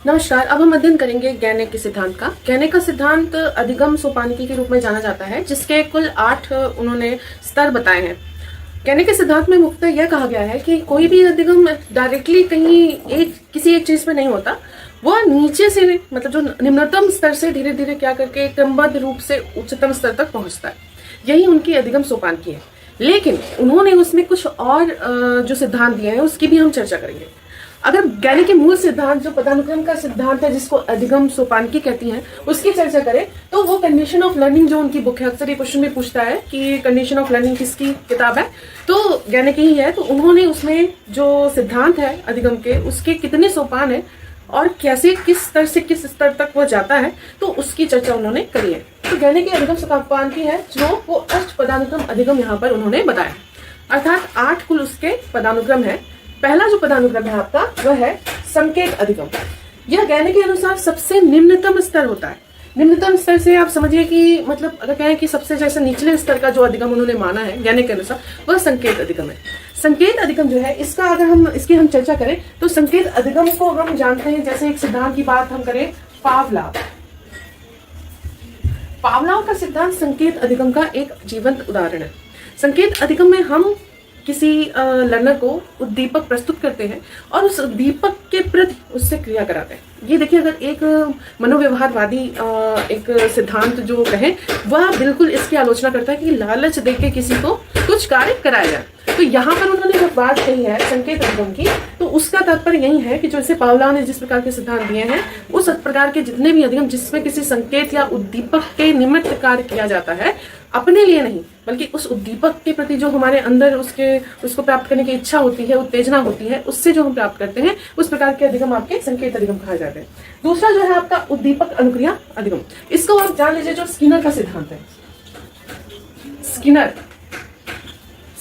नमस्कार। अब हम अध्ययन करेंगे गैने के सिद्धांत का। गैने का सिद्धांत अधिगम सोपानकी के रूप में जाना जाता है, जिसके कुल 8 उन्होंने स्तर बताए हैं। गैने के सिद्धांत में मुख्यतः यह कहा गया है कि कोई भी अधिगम डायरेक्टली कहीं किसी एक चीज पे नहीं होता, वह नीचे से मतलब जो निम्नतम स्तर से धीरे धीरे क्या करके क्रमबद्ध रूप से उच्चतम स्तर तक पहुंचता है। यही उनकी अधिगम सोपानकी है। लेकिन उन्होंने उसमें कुछ और जो सिद्धांत दिए हैं उसकी भी हम चर्चा करेंगे। अगर गैने के मूल सिद्धांत जो पदानुक्रम का सिद्धांत है, जिसको अधिगम सोपानकी कहती हैं, उसकी चर्चा करें तो वो कंडीशन ऑफ लर्निंग जो उनकी बुक है, अक्सर ये क्वेश्चन भी पूछता है कि कंडीशन ऑफ लर्निंग किसकी किताब है, तो गैने की ही है। तो उन्होंने उसमें जो सिद्धांत है अधिगम के, उसके कितने सोपान है और कैसे किस स्तर से किस स्तर तक वो जाता है, तो उसकी चर्चा उन्होंने करी है। तो गैने की अधिगम सोपानकी है जो वो अष्ट पदानुक्रम अधिगम यहाँ पर उन्होंने बताया, अर्थात 8 कुल उसके पदानुक्रम है। पहला जो पदानुक्रम है आपका वह है संकेत अधिगम। यह गैने के अनुसार सबसे निम्नतम स्तर होता है। निम्नतम स्तर से आप समझिए कि मतलब अगर कहें कि सबसे जैसे निचले स्तर का जो अधिगम उन्होंने माना है गैने के अनुसार, वह संकेत अधिगम है। संकेत अधिगम जो है, इसका अगर हम इसकी चर्चा करें तो संकेत अधिगम को हम जानते हैं, जैसे एक सिद्धांत की बात हम करें, पावलाव का सिद्धांत संकेत अधिगम का एक जीवंत उदाहरण है। संकेत अधिगम में हम किसी लर्नर को उद्दीपक प्रस्तुत करते हैं और उस उद्दीपक के प्रति उससे क्रिया कराते हैं। ये देखिए, अगर एक मनोव्यवहारवादी एक सिद्धांत जो कहे, वह बिल्कुल इसकी आलोचना करता है कि लालच देके किसी को कुछ कार्य कराया जाए। तो यहाँ पर उन्होंने जब बात कही है संकेत अधिगम की, तो उसका तात्पर्य यही है कि जैसे पावलाव ने जिस प्रकार के सिद्धांत दिए हैं, उस प्रकार के जितने भी अधिगम जिसमें किसी संकेत या उद्दीपक के निमित्त कार्य किया जाता है, अपने लिए नहीं बल्कि उस उद्दीपक के प्रति जो हमारे अंदर उसको प्राप्त करने की इच्छा होती है, उत्तेजना होती है, उससे जो हम प्राप्त करते हैं, उस प्रकार के अधिगम आपके संकेत अधिगम कहा जाते हैं। दूसरा जो है आपका उद्दीपक अनुक्रिया अधिगम। इसको आप जान लीजिए, जो स्किनर का सिद्धांत है।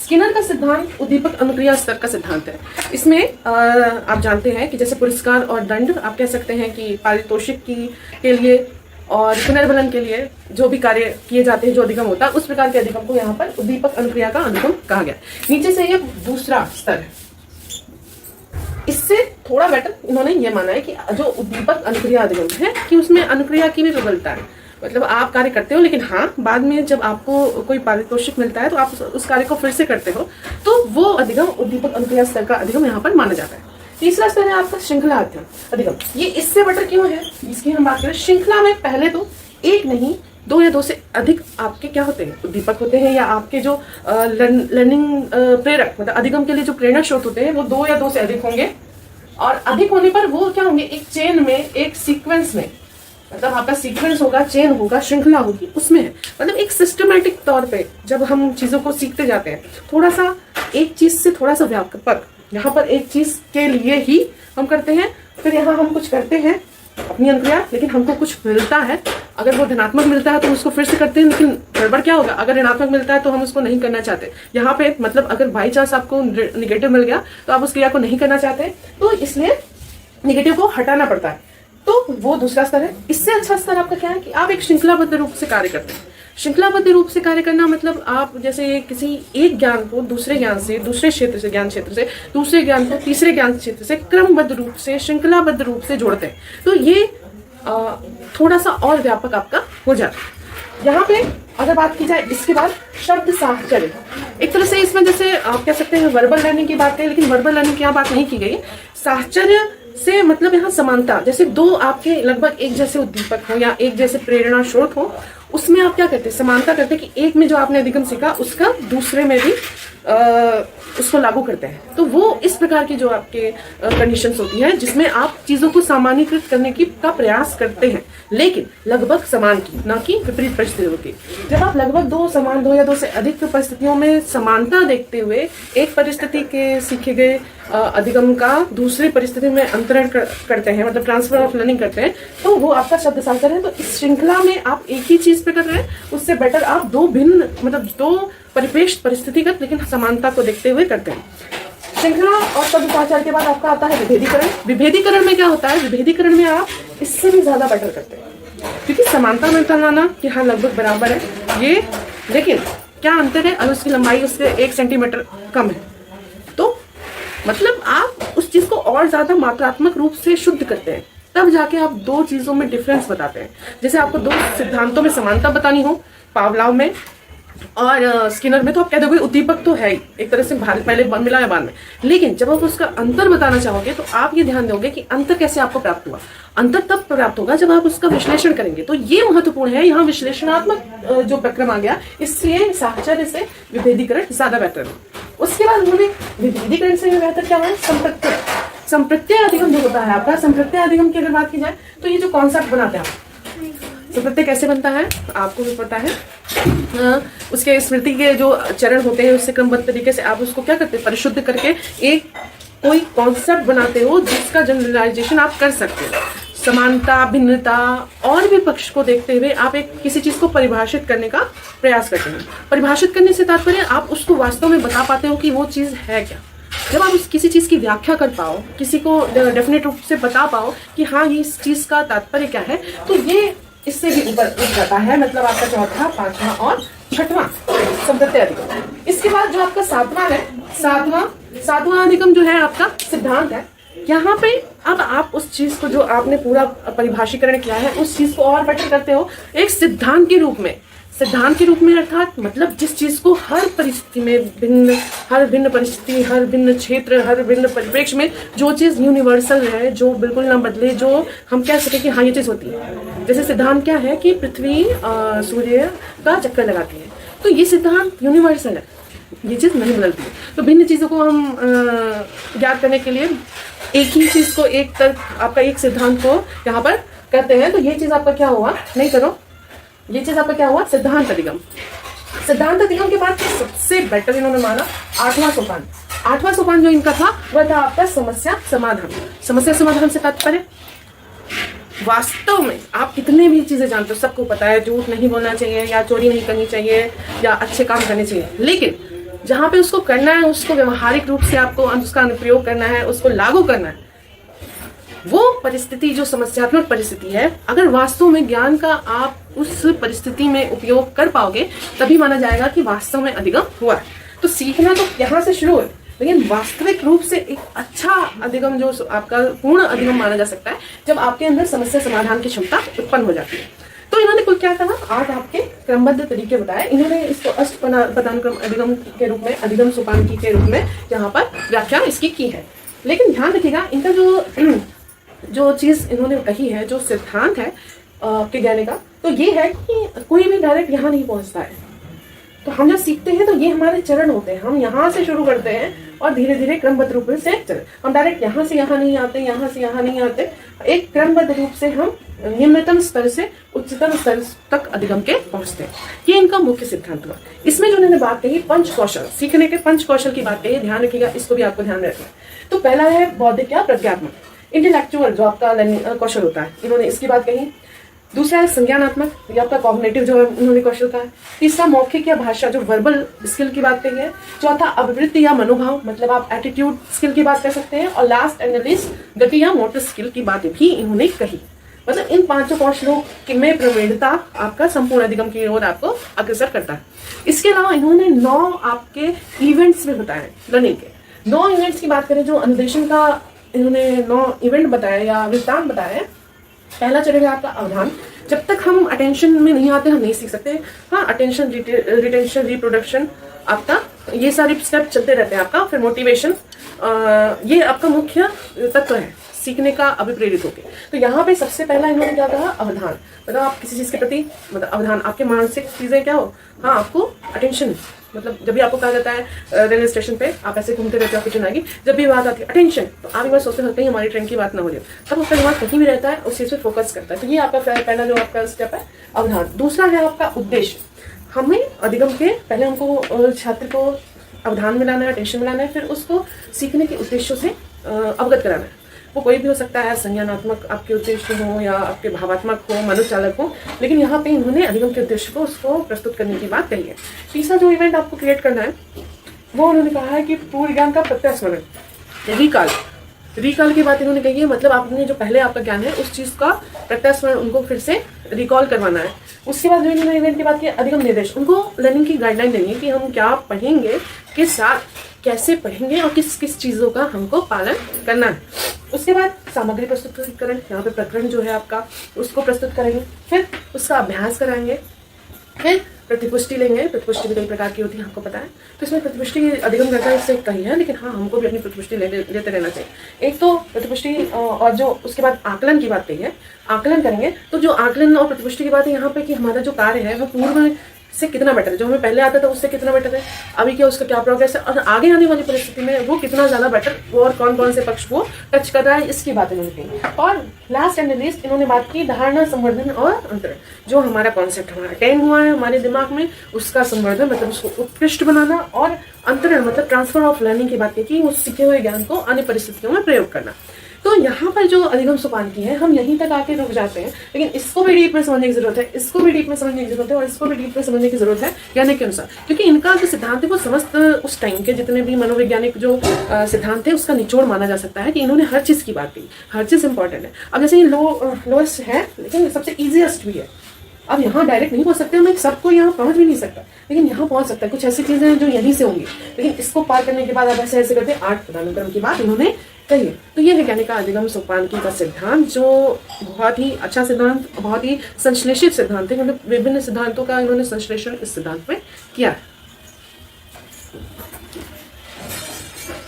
स्किनर का सिद्धांत उद्दीपक अनुक्रिया स्तर का सिद्धांत है। इसमें आप जानते हैं कि जैसे पुरस्कार और दंड, आप कह सकते हैं कि पारितोषिक के लिए और पुनर्बलन के लिए जो भी कार्य किए जाते हैं, जो अधिगम होता है, उस प्रकार के अधिगम को यहाँ पर उद्दीपक अनुक्रिया का अधिगम कहा गया। नीचे से ये दूसरा स्तर है। इससे थोड़ा बेटर इन्होंने ये माना है कि जो उद्दीपक अनुक्रिया अधिगम है कि उसमें अनुक्रिया की भी प्रबलता है। मतलब आप कार्य करते हो, लेकिन हाँ, बाद में जब आपको कोई पारितोषिक मिलता है तो आप उस कार्य को फिर से करते हो, तो वो अधिगम उद्दीपक अनुक्रिया स्तर का अधिगम यहाँ पर माना जाता है। तीसरा स्तर है आपका श्रृंखला अधिगम। ये इससे बेटर क्यों है, इसकी हम बात करें। श्रृंखला में पहले तो एक नहीं, 2 या 2 से अधिक आपके क्या होते हैं, उद्दीपक होते हैं, या आपके जो लर्निंग प्रेरक मतलब अधिगम के लिए जो प्रेरणा स्रोत होते हैं, वो 2 या 2 से अधिक होंगे। और अधिक होने पर वो क्या होंगे, एक चेन में, एक सीक्वेंस में, मतलब आपका सीक्वेंस होगा, चेन होगा, श्रृंखला होगी, उसमें है। मतलब एक सिस्टमैटिक तौर पे जब हम चीजों को सीखते जाते हैं, थोड़ा सा एक चीज से थोड़ा सा व्यापक, यहाँ पर एक चीज के लिए ही हम करते हैं, फिर यहाँ हम कुछ करते हैं अपनी अनुक्रिया, लेकिन हमको कुछ मिलता है। अगर वो धनात्मक मिलता है तो उसको फिर से करते हैं, लेकिन गड़बड़ क्या होगा, अगर ऋणात्मक मिलता है तो हम उसको नहीं करना चाहते। यहाँ पे मतलब अगर बाई चांस आपको निगेटिव मिल गया तो आप उस क्रिया को नहीं करना चाहते, तो इसलिए निगेटिव को हटाना पड़ता है। तो वो दूसरा स्तर है। इससे अच्छा स्तर आपका क्या है कि आप एक श्रृंखलाबद्ध रूप से कार्य करते हैं। श्रृंखलाबद्ध रूप से कार्य करना मतलब आप जैसे किसी एक ज्ञान को दूसरे ज्ञान से, दूसरे क्षेत्र से, ज्ञान क्षेत्र से दूसरे ज्ञान को तीसरे ज्ञान क्षेत्र से क्रमबद्ध रूप से, श्रृंखलाबद्ध रूप से जोड़ते हैं, तो ये थोड़ा सा और व्यापक आपका हो जाता है। यहाँ पे अगर बात की जाए इसके बाद शब्द साहचर्य, एक तरह से इसमें जैसे आप कह सकते हैं वर्बल लर्निंग की बात करें, लेकिन वर्बल लर्निंग की यहाँ बात नहीं की गई। साहचर्य से मतलब यहाँ समानता, जैसे 2 आपके लगभग एक जैसे उद्दीपक हो या एक जैसे प्रेरणा स्रोत हो, उसमें आप क्या करते हैं, समानता करते हैं कि एक में जो आपने अधिगम सीखा उसका दूसरे में भी उसको लागू करते हैं। तो वो इस प्रकार की जो आपके कंडीशंस होती हैं, जिसमें आप चीजों को सामान्यीकृत करने का प्रयास करते हैं, लेकिन लगभग समान की, ना कि विपरीत परिस्थितियों की। जब आप लगभग 2 या 2 से अधिक परिस्थितियों में समानता देखते हुए एक परिस्थिति के सीखे गए अधिगम का दूसरी परिस्थिति में अंतरण करते हैं, मतलब ट्रांसफर ऑफ लर्निंग करते हैं, तो वो आपका शब्द साहचर्य है। तो इस श्रृंखला में आप एक ही चीज पे कर रहे हैं, उससे बेटर आप 2 भिन्न मतलब 2 परिपेक्ष परिस्थितिगत लेकिन समानता को देखते हुए करते हैं। श्रृंखला और शब्द साहचर्य के बाद आपका आता है विभेदीकरण। विभेदीकरण में क्या होता है, विभेदीकरण में आप इससे भी ज्यादा बेटर करते हैं, क्योंकि समानता में बनाना कि हाँ लगभग बराबर है ये, लेकिन क्या अंतर है, अगर उसकी लंबाई उससे 1 सेंटीमीटर कम है, तो मतलब आप उस चीज को और ज्यादा मात्रात्मक रूप से शुद्ध करते हैं। तब जाके आप दो चीजों में डिफरेंस बताते हैं। जैसे आपको दो सिद्धांतों में समानता बतानी हो, पावलाव में और स्किनर में, तो आप कह दोगे उद्दीपक तो है ही, एक तरह से पहले मिला है बाद में। लेकिन जब आप उसका अंतर बताना चाहोगे तो आप ये ध्यान दोगे कि अंतर कैसे आपको प्राप्त हुआ। अंतर तब प्राप्त होगा जब आप उसका विश्लेषण करेंगे। तो ये महत्वपूर्ण है, यहाँ विश्लेषणात्मक जो प्रक्रम आ गया, इसलिए साहचर्य से विभेदीकरण ज्यादा बेहतर है। उसके बाद उन्होंने विभेदीकरण से बेहतर क्या है, संप्रत्यय। संप्रत्यय अधिगम जो होता है आपका, संप्रत्यय अधिगम की अगर बात की जाए तो ये जो कॉन्सेप्ट बनाते हैं आप, संप्रत्यय कैसे बनता है आपको भी पता है। उसके स्मृति के जो चरण होते हैं उससे क्रमबद्ध तरीके से आप उसको क्या करते हैं, परिशुद्ध करके एक कोई कॉन्सेप्ट बनाते हो जिसका जनरलाइजेशन आप कर सकते हो। समानता, भिन्नता और भी पक्ष को देखते हुए आप एक किसी चीज को परिभाषित करने का प्रयास करते हैं। परिभाषित करने से तात्पर्य आप उसको वास्तव में बता पाते हो कि वो चीज है क्या। जब आप किसी चीज की व्याख्या कर पाओ, किसी को डेफिनेट रूप से बता पाओ कि हाँ ये इस चीज का तात्पर्य क्या है, तो ये इससे भी ऊपर उठ जाता है। मतलब आपका चौथा, पांचवा और छठवां संप्रत्यय अधिगम। इसके बाद जो आपका सातवां है, सातवां अधिगम जो है आपका सिद्धांत है। यहाँ पे अब आप उस चीज को जो आपने पूरा परिभाषीकरण किया है उस चीज को और बेटर करते हो एक सिद्धांत के रूप में। सिद्धांत के रूप में अर्थात मतलब जिस चीज को हर परिस्थिति में हर भिन्न परिस्थिति, हर भिन्न क्षेत्र, हर भिन्न परिप्रेक्ष्य में जो चीज यूनिवर्सल है, जो बिल्कुल ना बदले, जो हम कह सके कि हाँ ये चीज होती है। जैसे सिद्धांत क्या है कि पृथ्वी सूर्य का चक्कर लगाती है, तो ये सिद्धांत यूनिवर्सल है, ये चीज नहीं बदलती है। तो भिन्न चीजों को हम ज्ञात करने के लिए एक ही चीज को, एक तर्क आपका एक सिद्धांत को यहाँ पर करते हैं। तो ये चीज आपका क्या हुआ, नहीं करो, ये चीज आपका क्या हुआ, सिद्धांत अधिगम। सिद्धांत अधिगम के बाद सबसे बेटर इन्होंने माना आठवां सोपान। आठवां सोपान जो इनका था वह था आपका समस्या समाधान। समस्या समाधान से तात्पर्य वास्तव में आप कितने भी चीजें जानते हो, सबको पता है झूठ नहीं बोलना चाहिए या चोरी नहीं करनी चाहिए या अच्छे काम करने चाहिए, लेकिन जहां पे उसको करना है, उसको व्यवहारिक रूप से आपको उसका अनुप्रयोग करना है, उसको लागू करना है, वो परिस्थिति जो समस्यात्मक परिस्थिति है, अगर वास्तव में ज्ञान का आप उस परिस्थिति में उपयोग कर पाओगे तभी माना जाएगा कि वास्तव में अधिगम हुआ है। तो सीखना तो यहाँ से शुरू है, लेकिन वास्तविक रूप से एक अच्छा अधिगम जो आपका पूर्ण अधिगम माना जा सकता है जब आपके अंदर समस्या समाधान की क्षमता उत्पन्न हो जाती है। तो इन्होंने कुल क्या कहा, 8 आपके क्रमबद्ध तरीके बताए। इन्होंने इसको अष्ट पदानुक्रम अधिगम के रूप में, अधिगम सोपान के रूप में यहाँ पर व्याख्या इसकी की है। लेकिन ध्यान रखिएगा इनका जो चीज इन्होंने कही है, जो सिद्धांत है आपके ज्ञान का, तो ये है कि कोई भी डायरेक्ट यहाँ नहीं पहुंचता है। तो हम जब सीखते हैं तो ये हमारे चरण होते हैं, हम यहाँ से शुरू करते हैं और धीरे धीरे क्रमबद्ध रूप से चले। हम डायरेक्ट यहाँ से यहाँ नहीं आते, यहाँ से यहाँ नहीं आते, एक क्रमबद्ध रूप से हम निम्नतम स्तर से उच्चतम स्तर तक अधिगम के पहुंचते हैं। ये इनका मुख्य सिद्धांत हुआ। इसमें जो उन्होंने बात कही पंच कौशल, सीखने के पंच कौशल की बात कही, ध्यान रखिएगा, इसको भी आपको ध्यान रखना है। तो पहला है बौद्धिक या प्रज्ञात्मक, इंटेलेक्चुअल जो आपका कौशल होता है, इन्होंने इसकी बात कही। दूसरा है संज्ञानात्मक, ये आपका कॉग्निटिव जो उन्होंने कौशल कहा। तीसरा मौखिक या भाषा जो वर्बल स्किल की बात कही है। चौथा अभिवृत्ति या मनोभाव, मतलब आप एटीट्यूड स्किल की बात कर सकते हैं। और लास्ट एंड लीस्ट गति या मोटर स्किल की बात भी इन्होंने कही। मतलब इन पांचों कौशलों में प्रवीणता आपका संपूर्ण अधिगम की ओर आपको अग्रसर करता है। इसके अलावा इन्होंने 9 आपके इवेंट्स में बताए लर्निंग के। 9 इवेंट्स की बात करें जो अनुदेशन का इन्होंने 9 इवेंट बताया या वृत्तांत बताया। पहला चरण है आपका अवधान। जब तक हम अटेंशन में नहीं आते हम नहीं सीख सकते। हाँ, अटेंशन, रिटेंशन, रिप्रोडक्शन, आपका ये सारे स्टेप चलते रहते हैं आपका। फिर मोटिवेशन, ये आपका मुख्य तत्व है सीखने का अभिप्रेरित होके। तो यहाँ पे सबसे पहला इन्होंने क्या कहा, अवधान। मतलब आप किसी चीज के प्रति मतलब अवधान, आपके मानसिक चीजें क्या हो, हाँ आपको अटेंशन, मतलब जब भी आपको कहा जाता है रेलवे स्टेशन पे आप ऐसे घूमते रहते हो, आपकी ट्रेन आएगी, जब भी बात आती है अटेंशन, तो आप एक बार सोचते हो कहीं हमारी ट्रेन की बात ना हो जाए, तब आपका दिमाग कहीं भी रहता है, उस चीज पे फोकस करता है। तो ये आपका पहला जो आपका स्टेप है अवधान। दूसरा है आपका उद्देश्य। हमें अधिगम के पहले हमको छात्र को अवधान मिलाना है, अटेंशन मिलाना है, फिर उसको सीखने के उद्देश्यों से अवगत कराना है। वो कोई भी हो सकता है, संज्ञानात्मक आपके उद्देश्य हो या आपके भावात्मक हो, मनोचालक हो, लेकिन यहाँ पे इन्होंने अधिगम के उद्देश्य को उसको प्रस्तुत करने की बात कही है। तीसरा जो इवेंट आपको क्रिएट करना है वो उन्होंने कहा है कि पूर्व ज्ञान का प्रत्यास्मरण, रिकॉल की बात इन्होंने कही है। मतलब आपने जो पहले आपका ज्ञान है उस चीज का प्रत्यास्मरण उनको फिर से रिकॉल करवाना है। उसके बाद जो इन्होंने इवेंट की बात की अधिगम निर्देश, उनको लर्निंग की गाइडलाइन देनी है कि हम क्या पढ़ेंगे, किस साथ कैसे पढ़ेंगे और किस किस चीजों का हमको पालन करना है। उसके बाद सामग्री प्रस्तुतिकरण, यहाँ पे प्रकरण जो है आपका उसको प्रस्तुत करेंगे, फिर उसका अभ्यास कराएंगे, फिर प्रतिपुष्टि लेंगे। प्रतिपुष्टि भी कई प्रकार की होती है, आपको पता है। तो इसमें प्रतिपुष्टि अधिगम करता इससे कही है, लेकिन हाँ हमको भी अपनी प्रतिपुष्टि लेते रहना चाहिए। एक तो प्रतिपुष्टि और जो उसके बाद आकलन की बात कही है, आकलन करेंगे। तो जो आकलन और प्रतिपुष्टि की बात है यहाँ पे कि हमारा जो कार्य है वो पूर्व से कितना बेटर है, जो हमें पहले आता था उससे कितना बेटर है, अभी क्या उसका क्या प्रोग्रेस है, और आगे आने वाली परिस्थिति में वो कितना ज्यादा बेटर, वो और कौन कौन से पक्ष वो टच कर रहा है, इसकी बात इन्होंने की। और लास्ट एंड लीस्ट इन्होंने बात की धारणा, संवर्धन और अंतरण। जो हमारा कॉन्सेप्ट हमारा अटेन हुआ है हमारे दिमाग में, उसका संवर्धन मतलब उसको उत्कृष्ट बनाना, और अंतरण मतलब ट्रांसफर ऑफ लर्निंग की बात की, उस सीखे हुए ज्ञान को अन्य परिस्थितियों में प्रयोग करना। तो यहाँ पर जो अधिगम सोपान की है हम यहीं तक आके रुक जाते हैं, लेकिन इसको भी डीप में समझने की जरूरत है, इसको भी डीप में समझने की जरूरत है, और इसको भी डीप में समझने की जरूरत है ज्ञानी के अनुसार, क्योंकि इनका जो सिद्धांत है वो समस्त उस टाइम के जितने भी मनोवैज्ञानिक जो सिद्धांत है उसका निचोड़ माना जा सकता है कि इन्होंने हर चीज की बात की, हर चीज इंपॉर्टेंट है। अब जैसे ये लोएस्ट है लेकिन सबसे ईजिएस्ट भी है। अब यहाँ डायरेक्ट नहीं पहुंच सकते, मैं सबको यहाँ पहुंच भी नहीं सकता, लेकिन यहाँ पहुंच सकता है। कुछ ऐसी चीजें हैं जो यहीं से होंगी, लेकिन इसको पार करने के बाद आप ऐसे ऐसे करते 8 पदानुक्रम की बात इन्होंने कही है। तो ये है ज्ञानी का अधिगम सोपान की का सिद्धांत, जो बहुत ही अच्छा सिद्धांत, बहुत ही संश्लेषित सिद्धांत है, मतलब विभिन्न सिद्धांतों का इन्होंने संश्लेषण इस सिद्धांत में किया है।